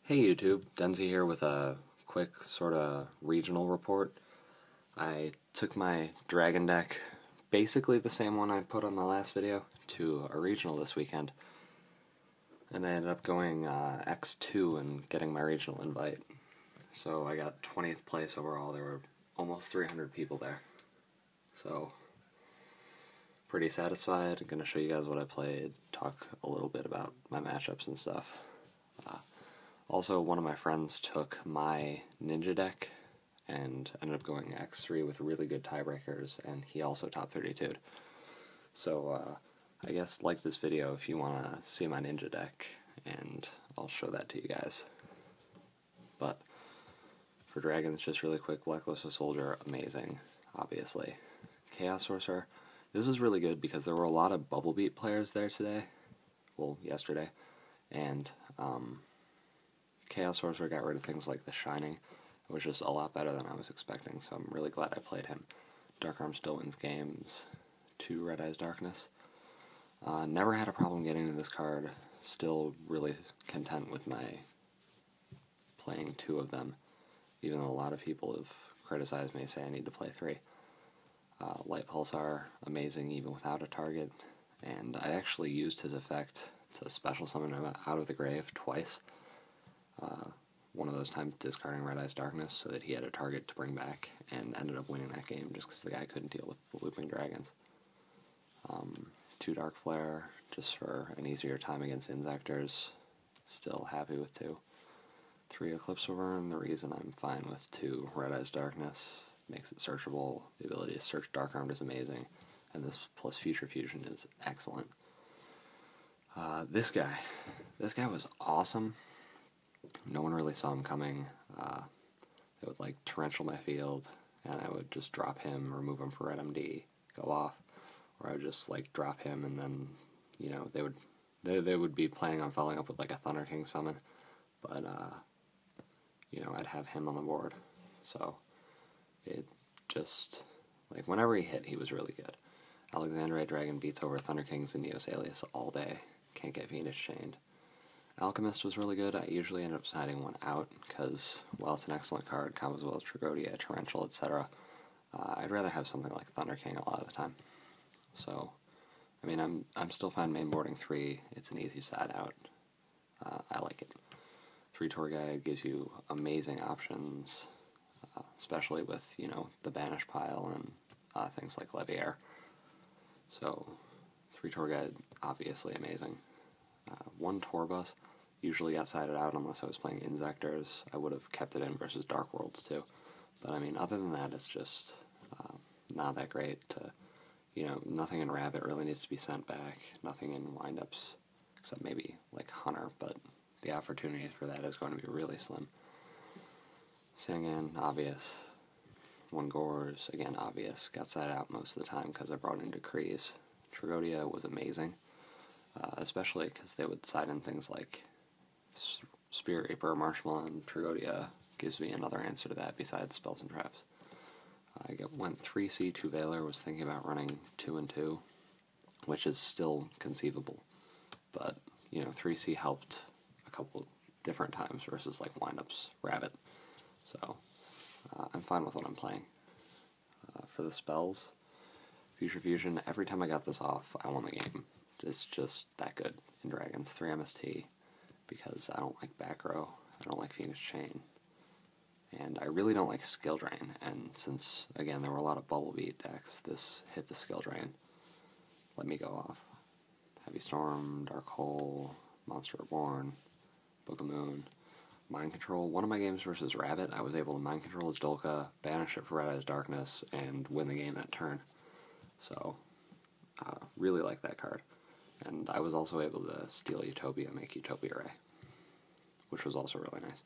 Hey YouTube, Denzi here with a quick sort of regional report. I took my Dragon deck, basically the same one I put on my last video, to a regional this weekend. And I ended up going X2 and getting my regional invite. So I got 20th place overall. There were almost 300 people there. So, pretty satisfied. I'm going to show you guys what I played, talk a little bit about my matchups and stuff. Also, one of my friends took my Ninja deck and ended up going X3 with really good tiebreakers, and he also top 32'd. So, I guess like this video if you want to see my Ninja deck, and I'll show that to you guys. But for Dragons, just really quick, Blackluster Soldier, amazing, obviously. Chaos Sorcerer, this was really good because there were a lot of Bubble Beat players there today, well, yesterday, and Chaos Sorcerer got rid of things like the Shining. It was just a lot better than I was expecting, so I'm really glad I played him. Dark Arm still wins games. 2 Red Eyes Darkness. Never had a problem getting to this card. Still really content with my playing 2 of them, even though a lot of people have criticized me, say I need to play 3. Light Pulsar, amazing even without a target, and I actually used his effect to special summon him out of the grave twice. One of those times discarding Red Eyes Darkness so that he had a target to bring back, and ended up winning that game just because the guy couldn't deal with the looping dragons. 2 Dark Flare, just for an easier time against Inzectors. Still happy with 2. 3 Eclipse Wyvern, the reason I'm fine with 2 Red Eyes Darkness. Makes it searchable. The ability to search Dark Armed is amazing, and this plus Future Fusion is excellent. This guy was awesome. No one really saw him coming. They would like torrential my field, and I would just drop him, remove him for Red MD, go off, or I would just like drop him, and then they would be planning on following up with like a Thunder King summon, but I'd have him on the board, so it just like whenever he hit, he was really good. Alexandrite Dragon beats over Thunder Kings and Neos Alias all day. Can't get Venus Chained. Alchemist was really good. I usually end up siding one out, because while it's an excellent card, combos as well as Tragodia, Torrential, etc., I'd rather have something like Thunder King a lot of the time. So, I mean, I'm still fine mainboarding 3. It's an easy side out. I like it. 3 Tour Guide gives you amazing options, especially with, the Banish pile and things like Leviair. So, 3 Tour Guide, obviously amazing. 1 Tour Bus usually got sided out unless I was playing Inzectors. I would have kept it in versus Dark Worlds too. But I mean, other than that, it's just not that great. Nothing in Rabbit really needs to be sent back. Nothing in windups, except maybe like Hunter, but the opportunity for that is going to be really slim. Sangan, obvious. 1 Gores, again, obvious. Got sided out most of the time because I brought in Decrees. Tragodia was amazing. Especially because they would side in things like Spirit Reaper, Marshmallow, and Tragodia gives me another answer to that besides Spells and Traps. I went 3C, 2 Valor, was thinking about running 2 and 2, which is still conceivable. But, 3C helped a couple different times versus like windups, Rabbit. So, I'm fine with what I'm playing. For the spells, Future Fusion, every time I got this off, I won the game. It's just that good in Dragons. 3 MST, because I don't like back row, I don't like Phoenix Chain, and I really don't like Skill Drain, and since, again, there were a lot of Bubble Beat decks, this hit the Skill Drain. Let me go off. Heavy Storm, Dark Hole, Monster Reborn, Book of Moon, Mind Control. One of my games versus Rabbit, I was able to Mind Control his Dolka, banish it for Red Eyes Darkness, and win the game that turn. So, really like that card. And I was also able to steal Utopia and make Utopia Ray, which was also really nice.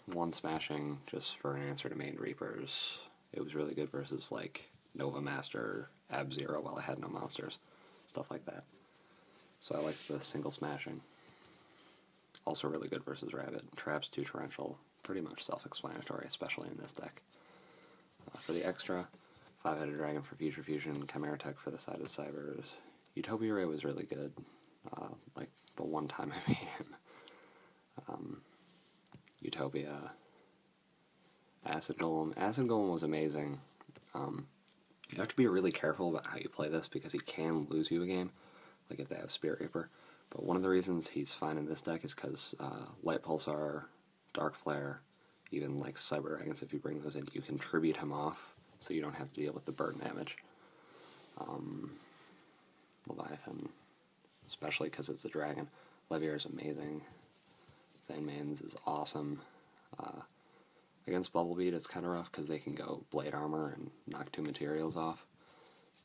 1 Smashing, just for an answer to main Reapers. It was really good versus, like, Nova Master, Ab-Zero while I had no monsters. Stuff like that. So I liked the single Smashing. Also really good versus Rabbit. Traps, 2 Torrential. Pretty much self-explanatory, especially in this deck. For the extra, 5-Headed Dragon for Future Fusion, Chimera Tech for the Sided Cybers. Utopia Ray was really good, like the one time I made him. Utopia, Acid Golem. Acid Golem was amazing. You have to be really careful about how you play this because he can lose you a game, like if they have Spirit Reaper. But one of the reasons he's fine in this deck is because Light Pulsar, Dark Flare, even like Cyber Dragons, if you bring those in, you can tribute him off, so you don't have to deal with the burn damage. Leviathan, especially because it's a dragon. Levier is amazing. Zanmanes is awesome. Against Bubble Beat, it's kind of rough because they can go Blade Armor and knock 2 materials off,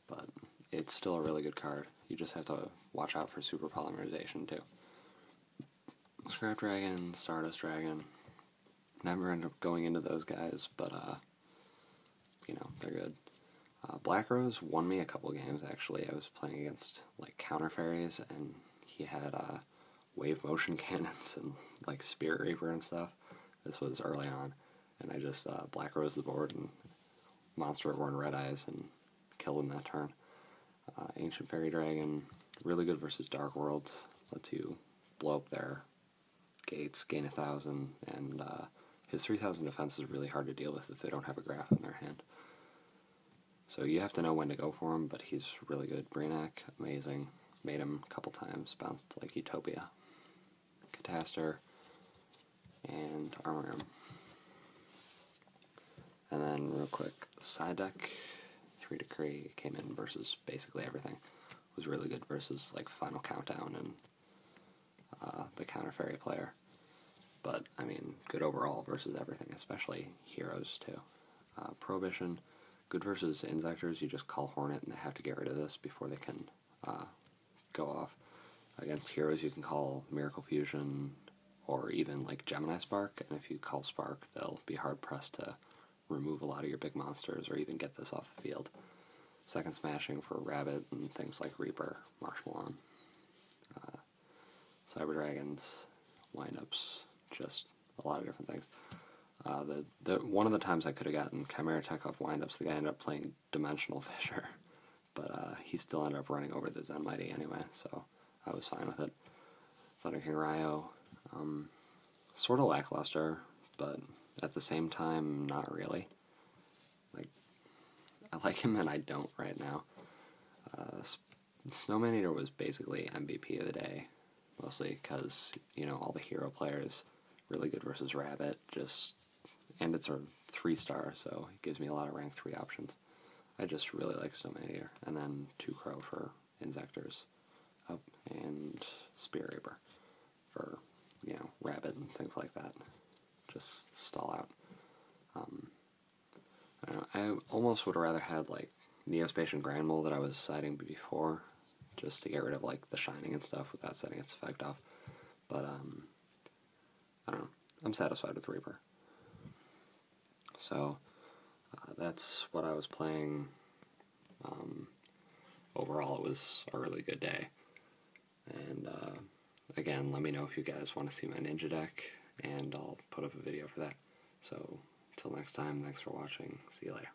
but it's still a really good card. You just have to watch out for Super Polymerization too. Scrap Dragon, Stardust Dragon. Never end up going into those guys, but you know, they're good. Black Rose won me a couple games actually. I was playing against like Counter Fairies, and he had Wave Motion Cannons and like Spirit Reaper and stuff. This was early on, and I just Black Rose the board and Monster Reborn Red Eyes and killed him that turn. Ancient Fairy Dragon, really good versus Dark Worlds. Lets you blow up their gates, gain 1,000, and his 3,000 defense is really hard to deal with if they don't have a graph in their hand. So you have to know when to go for him, but he's really good. Brainiac, amazing. Made him a couple times, bounced like Utopia. Catastor, and Armor. And then real quick, the side deck, 3 Decree came in versus basically everything. Was really good versus like Final Countdown and the Counter Fairy player. But I mean, good overall versus everything, especially heroes too. Prohibition, good versus Insectors. You just call Hornet and they have to get rid of this before they can go off. Against heroes, you can call Miracle Fusion or even like Gemini Spark, and if you call Spark, they'll be hard pressed to remove a lot of your big monsters or even get this off the field. Second Smashing for Rabbit and things like Reaper, Marshmallow, Cyber Dragons, Windups, just a lot of different things. One of the times I could have gotten Chimera Tech off Windups, the guy ended up playing Dimensional Fissure, but he still ended up running over the Zen Mighty anyway, so I was fine with it. Thunder King Ryo, sort of lackluster, but at the same time, not really. Like, I like him and I don't right now. Snowman Eater was basically MVP of the day, mostly because, you know, all the hero players, really good versus Rabbit, and it's a 3-star, so it gives me a lot of rank 3 options. I just really like Snowman Eater, and then 2 Crow for Insectors, and Spirit Reaper for, you know, Rabbit and things like that. Just stall out. I don't know, I almost would have rather had like Neospatian Grand Mole that I was citing before, just to get rid of like the Shining and stuff without setting its effect off. But I don't know. I'm satisfied with Reaper. So that's what I was playing. Overall, it was a really good day. And again, let me know if you guys want to see my ninja deck, and I'll put up a video for that. So, till next time, thanks for watching. See you later.